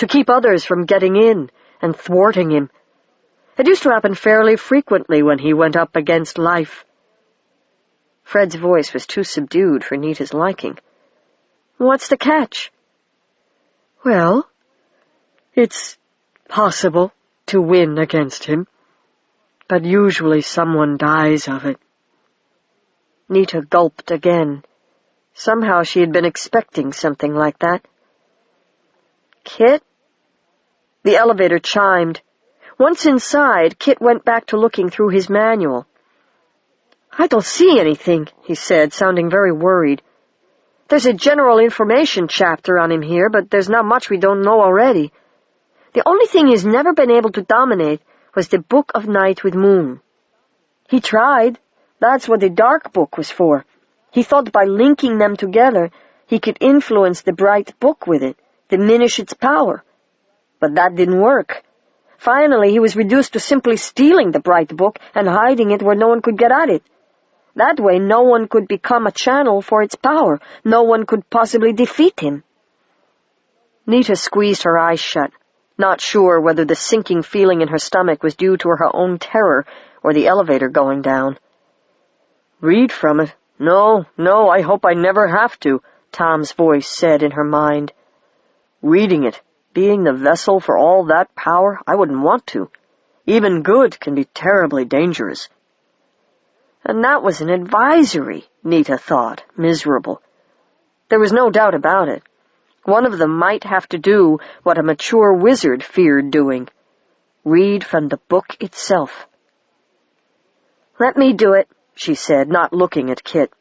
to keep others from getting in and thwarting him. It used to happen fairly frequently when he went up against life. Fred's voice was too subdued for Nita's liking. "What's the catch?" "Well, it's possible to win against him, but usually someone dies of it." Nita gulped again. Somehow she had been expecting something like that. "Kit?" The elevator chimed. Once inside, Kit went back to looking through his manual. "I don't see anything," he said, sounding very worried. "There's a general information chapter on him here, but there's not much we don't know already. The only thing he's never been able to dominate was the Book of Night with Moon. He tried. That's what the Dark Book was for. He thought by linking them together, he could influence the Bright Book with it, diminish its power. But that didn't work. Finally, he was reduced to simply stealing the Bright Book and hiding it where no one could get at it. That way, no one could become a channel for its power. No one could possibly defeat him." Nita squeezed her eyes shut, not sure whether the sinking feeling in her stomach was due to her own terror or the elevator going down. "Read from it? No, I hope I never have to," Tom's voice said in her mind. "Reading it, being the vessel for all that power, I wouldn't want to. Even good can be terribly dangerous." And that was an advisory, Nita thought, miserable. There was no doubt about it. One of them might have to do what a mature wizard feared doing. Read from the book itself. "Let me do it," she said, not looking at Kit.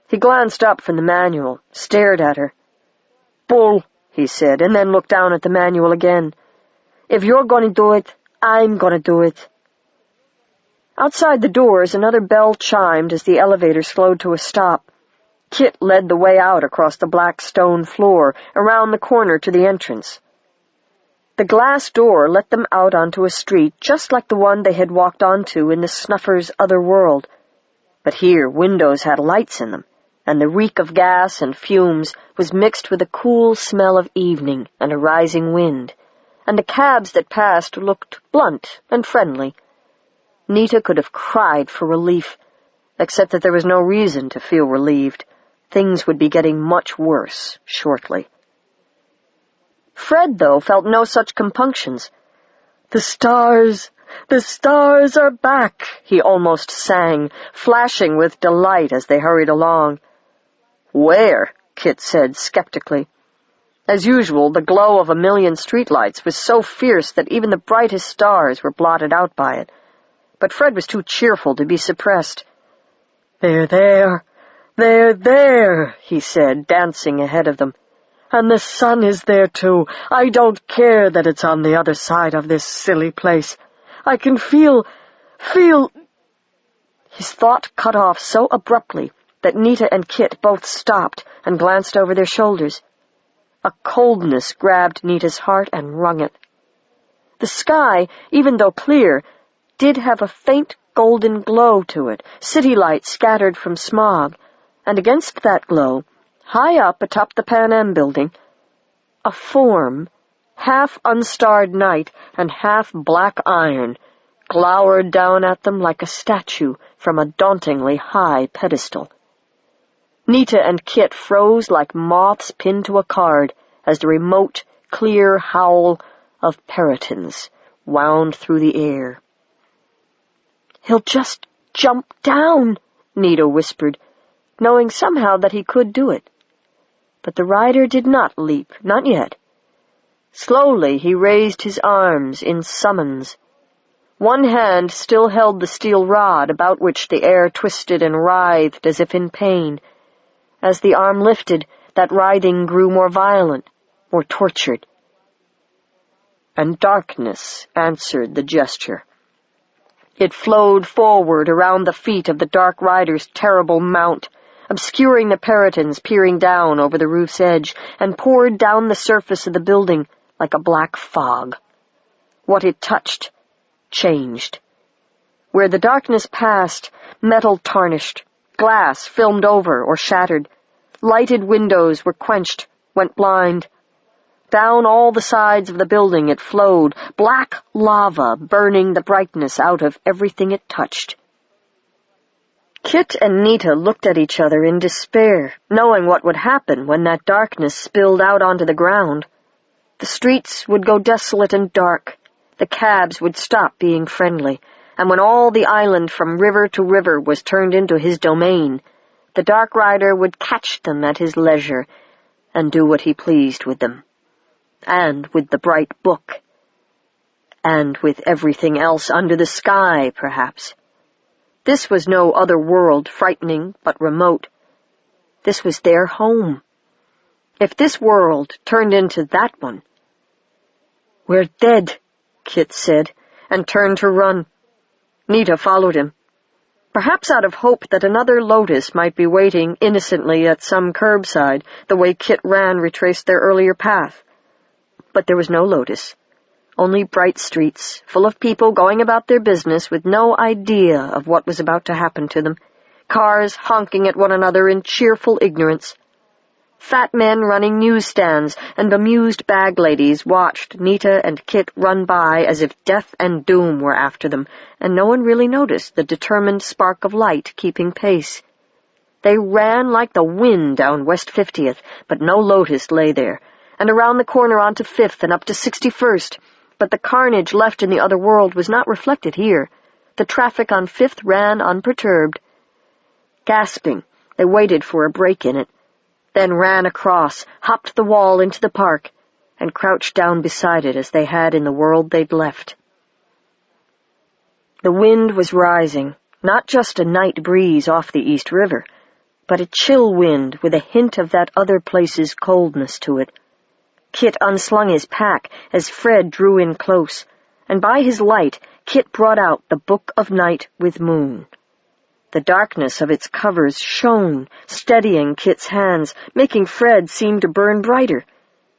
He glanced up from the manual, stared at her. "Bull," he said, and then looked down at the manual again. "If you're going to do it, I'm going to do it." Outside the doors, another bell chimed as the elevator slowed to a stop. Kit led the way out across the black stone floor, around the corner to the entrance. The glass door let them out onto a street just like the one they had walked onto in the Snuffer's other world. But here windows had lights in them, and the reek of gas and fumes was mixed with a cool smell of evening and a rising wind, and the cabs that passed looked blunt and friendly. Nita could have cried for relief, except that there was no reason to feel relieved. Things would be getting much worse shortly. Fred, though, felt no such compunctions. The stars are back," he almost sang, flashing with delight as they hurried along. "Where?" Kit said skeptically. As usual, the glow of a million streetlights was so fierce that even the brightest stars were blotted out by it. But Fred was too cheerful to be suppressed. They're there, he said, dancing ahead of them. "And the sun is there, too. I don't care that it's on the other side of this silly place. I can feel... His thought cut off so abruptly that Nita and Kit both stopped and glanced over their shoulders. A coldness grabbed Nita's heart and wrung it. The sky, even though clear, did have a faint golden glow to it, city lights scattered from smog, and against that glow, high up atop the Pan Am building, a form, half unstarred night and half black iron, glowered down at them like a statue from a dauntingly high pedestal. Nita and Kit froze like moths pinned to a card as the remote, clear howl of peritons wound through the air. "He'll just jump down," Nita whispered, knowing somehow that he could do it. But the rider did not leap, not yet. Slowly he raised his arms in summons. One hand still held the steel rod about which the air twisted and writhed as if in pain. As the arm lifted, that writhing grew more violent, more tortured. And darkness answered the gesture. It flowed forward around the feet of the Dark Rider's terrible mount, obscuring the peritons peering down over the roof's edge, and poured down the surface of the building like a black fog. What it touched changed. Where the darkness passed, metal tarnished, glass filmed over or shattered, lighted windows were quenched, went blind. Down all the sides of the building it flowed, black lava burning the brightness out of everything it touched. Kit and Nita looked at each other in despair, knowing what would happen when that darkness spilled out onto the ground. The streets would go desolate and dark, the cabs would stop being friendly, and when all the island from river to river was turned into his domain, the Dark Rider would catch them at his leisure and do what he pleased with them. And with the bright book. And with everything else under the sky, perhaps. This was no other world, frightening but remote. This was their home. If this world turned into that one... "We're dead," Kit said, and turned to run. Nita followed him. Perhaps out of hope that another Lotus might be waiting innocently at some curbside, the way Kit ran retraced their earlier path. But there was no Lotus, only bright streets, full of people going about their business with no idea of what was about to happen to them, cars honking at one another in cheerful ignorance. Fat men running newsstands and bemused bag ladies watched Nita and Kit run by as if death and doom were after them, and no one really noticed the determined spark of light keeping pace. They ran like the wind down West 50th, but no Lotus lay there, and around the corner onto 5th and up to 61st, but the carnage left in the other world was not reflected here. The traffic on 5th ran unperturbed. Gasping, they waited for a break in it, then ran across, hopped the wall into the park, and crouched down beside it as they had in the world they'd left. The wind was rising, not just a night breeze off the East River, but a chill wind with a hint of that other place's coldness to it. Kit unslung his pack as Fred drew in close, and by his light Kit brought out the Book of Night with Moon. The darkness of its covers shone, steadying Kit's hands, making Fred seem to burn brighter.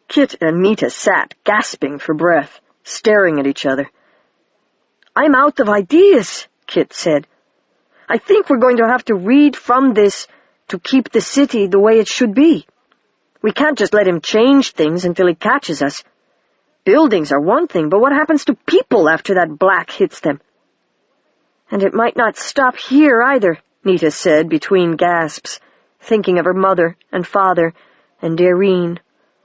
Kit and Nita sat, gasping for breath, staring at each other. "I'm out of ideas," Kit said. "I think we're going to have to read from this to keep the city the way it should be. We can't just let him change things until he catches us. Buildings are one thing, but what happens to people after that black hits them?" "And it might not stop here either," Nita said between gasps, thinking of her mother and father and Darine,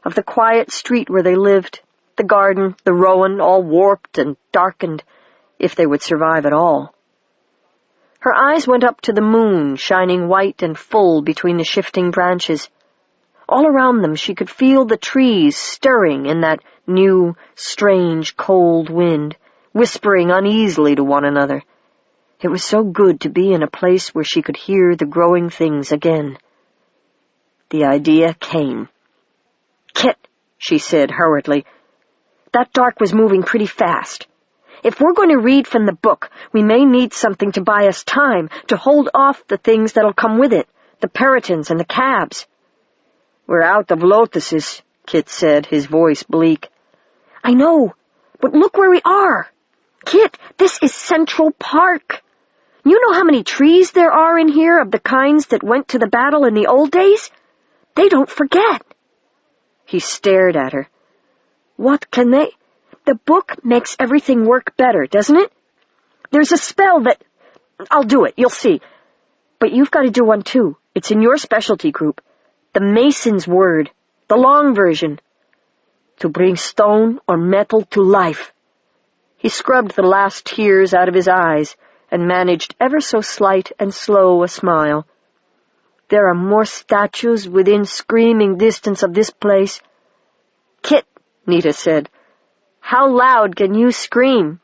of the quiet street where they lived, the garden, the rowan, all warped and darkened, if they would survive at all. Her eyes went up to the moon, shining white and full between the shifting branches. All around them she could feel the trees stirring in that new, strange, cold wind, whispering uneasily to one another. It was so good to be in a place where she could hear the growing things again. The idea came. "Kit," she said hurriedly, "that dark was moving pretty fast. If we're going to read from the book, we may need something to buy us time, to hold off the things that'll come with it, the Peritons and the cabs." "We're out of Lotuses," Kit said, his voice bleak. "I know, but look where we are. Kit, this is Central Park. You know how many trees there are in here of the kinds that went to the battle in the old days? They don't forget." He stared at her. "What can they... The book makes everything work better, doesn't it? There's a spell that... I'll do it, you'll see. But you've got to do one too. It's in your specialty group. The Mason's word, the long version. To bring stone or metal to life." He scrubbed the last tears out of his eyes and managed ever so slight and slow a smile. "There are more statues within screaming distance of this place." "Kit," Nita said, "how loud can you scream?"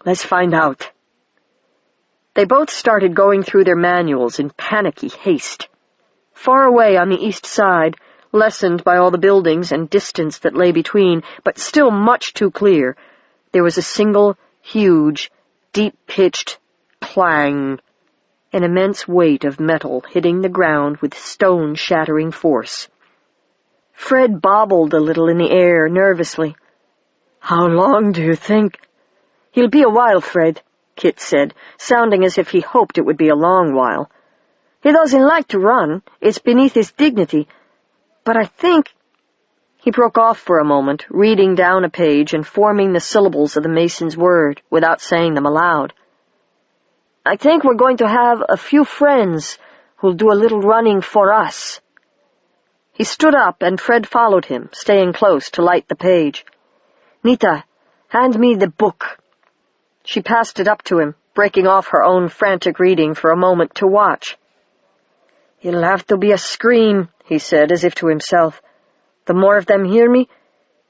"Let's find out." They both started going through their manuals in panicky haste. Far away on the east side, lessened by all the buildings and distance that lay between, but still much too clear, there was a single, huge, deep-pitched clang, an immense weight of metal hitting the ground with stone-shattering force. Fred bobbled a little in the air, nervously. "How long do you think?" "He'll be a while, Fred," Kit said, sounding as if he hoped it would be a long while. "He doesn't like to run. It's beneath his dignity. But I think He broke off for a moment, reading down a page and forming the syllables of the Mason's word without saying them aloud. "I think we're going to have a few friends who'll do a little running for us." He stood up, and Fred followed him, staying close to light the page. "Nita, hand me the book." She passed it up to him, breaking off her own frantic reading for a moment to watch. "It'll have to be a scream," he said, as if to himself. "The more of them hear me,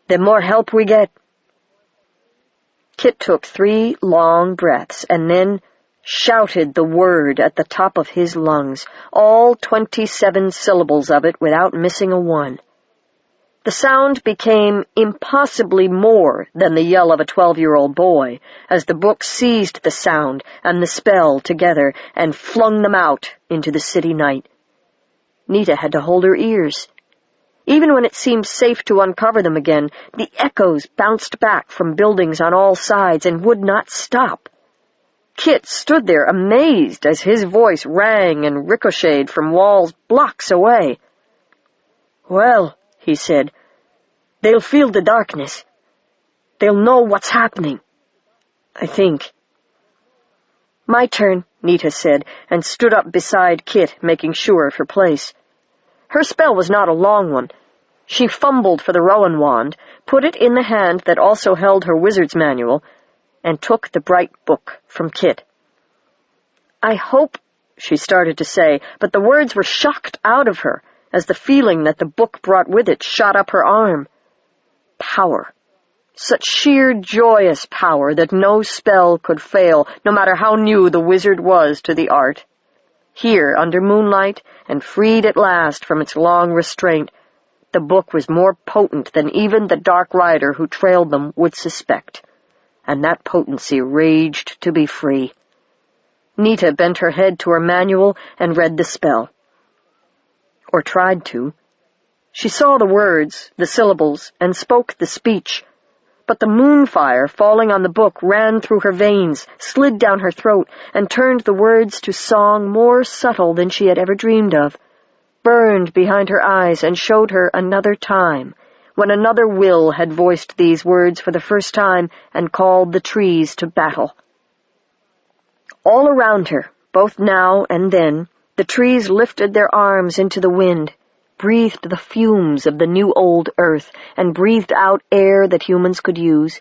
the more help we get." Kit took 3 long breaths and then shouted the word at the top of his lungs, all 27 syllables of it without missing a one. The sound became impossibly more than the yell of a 12-year-old boy, as the book seized the sound and the spell together and flung them out into the city night. Nita had to hold her ears. Even when it seemed safe to uncover them again, the echoes bounced back from buildings on all sides and would not stop. Kit stood there amazed as his voice rang and ricocheted from walls blocks away. "Well," he said, "they'll feel the darkness. They'll know what's happening. I think." "My turn," Nita said, and stood up beside Kit, making sure of her place. Her spell was not a long one. She fumbled for the Rowan wand, put it in the hand that also held her wizard's manual, and took the bright book from Kit. "I hope," she started to say, but the words were shocked out of her as the feeling that the book brought with it shot up her arm. Power. Such sheer, joyous power that no spell could fail, no matter how new the wizard was to the art. Here, under moonlight, and freed at last from its long restraint, the book was more potent than even the dark rider who trailed them would suspect, and that potency raged to be free. Nita bent her head to her manual and read the spell. Or tried to. She saw the words, the syllables, and spoke the speech, but the moonfire falling on the book ran through her veins, slid down her throat, and turned the words to song more subtle than she had ever dreamed of, burned behind her eyes and showed her another time, when another will had voiced these words for the first time and called the trees to battle. All around her, both now and then, the trees lifted their arms into the wind, breathed the fumes of the new old earth, and breathed out air that humans could use.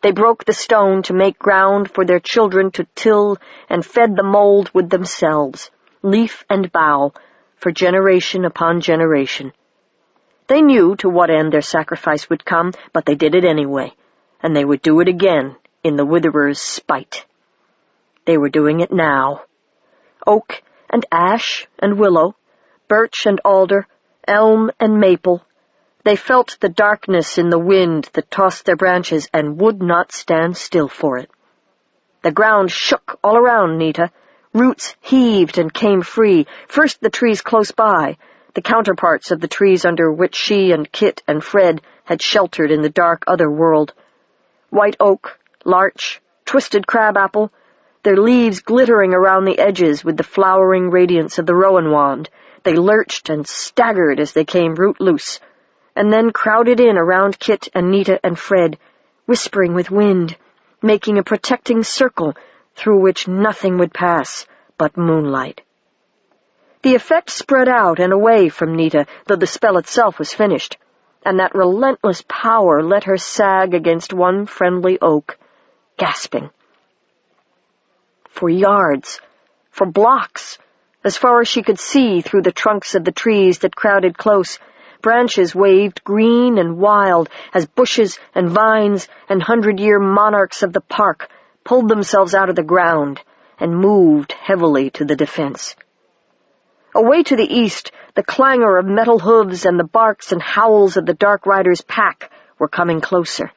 They broke the stone to make ground for their children to till, and fed the mold with themselves, leaf and bough, for generation upon generation. They knew to what end their sacrifice would come, but they did it anyway, and they would do it again in the witherer's spite. They were doing it now. Oak and ash and willow, birch and alder, elm and maple, they felt the darkness in the wind that tossed their branches and would not stand still for it. The ground shook all around Nita. Roots heaved and came free, first the trees close by, the counterparts of the trees under which she and Kit and Fred had sheltered in the dark other world. White oak, larch, twisted crabapple, their leaves glittering around the edges with the flowering radiance of the rowan wand, they lurched and staggered as they came root loose, and then crowded in around Kit and Nita and Fred, whispering with wind, making a protecting circle through which nothing would pass but moonlight. The effect spread out and away from Nita, though the spell itself was finished, and that relentless power let her sag against one friendly oak, gasping. For yards, for blocks, as far as she could see through the trunks of the trees that crowded close, branches waved green and wild as bushes and vines and 100-year monarchs of the park pulled themselves out of the ground and moved heavily to the defense. Away to the east, the clangor of metal hooves and the barks and howls of the Dark Rider's pack were coming closer.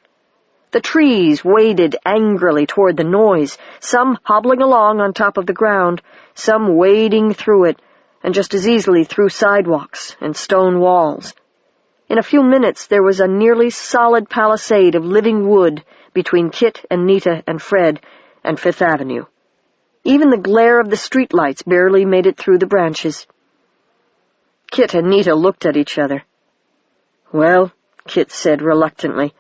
The trees waded angrily toward the noise, some hobbling along on top of the ground, some wading through it, and just as easily through sidewalks and stone walls. In a few minutes there was a nearly solid palisade of living wood between Kit and Nita and Fred and Fifth Avenue. Even the glare of the streetlights barely made it through the branches. Kit and Nita looked at each other. "Well, Kit said reluctantly.